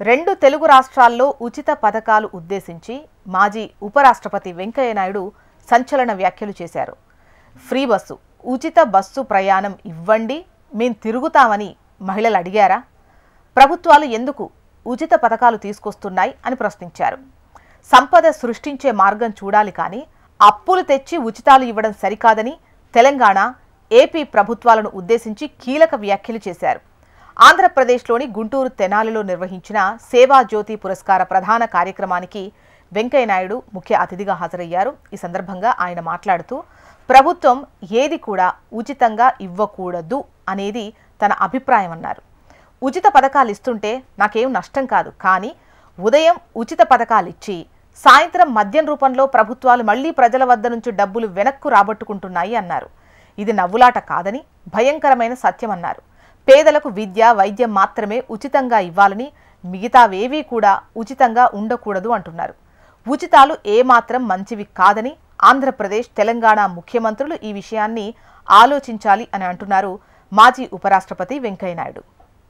రెండు తెలుగు రాష్ట్రాల్లో ఉచిత పథకాలు ఉద్దేశించి మాజీ ఉపరాష్ట్రపతి వెంకయ్య నాయుడు సంచలన వ్యాఖ్యలు చేశారు. ఫ్రీ బస్సు, ఉచిత బస్సు ప్రయాణం ఇవ్వండి, మేం తిరుగుతామని మహిళలు అడిగారా? ప్రభుత్వాలు ఎందుకు ఉచిత పథకాలు తీసుకొస్తున్నాయి అని ప్రశ్నించారు. సంపద సృష్టించే మార్గం చూడాలి కానీ అప్పులు తెచ్చి ఉచితాలు ఇవ్వడం సరికాదని తెలంగాణ, ఏపీ ప్రభుత్వాలను ఉద్దేశించి కీలక వ్యాఖ్యలు చేశారు. ఆంధ్రప్రదేశ్లోని గుంటూరు తెనాలిలో నిర్వహించిన సేవా జ్యోతి పురస్కార ప్రధాన కార్యక్రమానికి వెంకయ్య నాయుడు ముఖ్య అతిథిగా హాజరయ్యారు. ఈ సందర్భంగా ఆయన మాట్లాడుతూ ప్రభుత్వం ఏది కూడా ఉచితంగా ఇవ్వకూడదు అనేది తన అభిప్రాయం అన్నారు. ఉచిత పథకాలు ఇస్తుంటే నాకేం నష్టం కాదు, కానీ ఉదయం ఉచిత పథకాలు ఇచ్చి సాయంత్రం మద్యం రూపంలో ప్రభుత్వాలు మళ్లీ ప్రజల వద్ద నుంచి డబ్బులు వెనక్కు రాబట్టుకుంటున్నాయి అన్నారు. ఇది నవ్వులాట కాదని భయంకరమైన సత్యమన్నారు. పేదలకు విద్య, వైద్యం మాత్రమే ఉచితంగా ఇవ్వాలని, మిగతావేవీ కూడా ఉచితంగా ఉండకూడదు అంటున్నారు. ఉచితాలు ఏమాత్రం మంచివి కాదని ఆంధ్రప్రదేశ్, తెలంగాణ ముఖ్యమంత్రులు ఈ విషయాన్ని ఆలోచించాలి అని అంటున్నారు మాజీ ఉపరాష్ట్రపతి వెంకయ్య నాయుడు.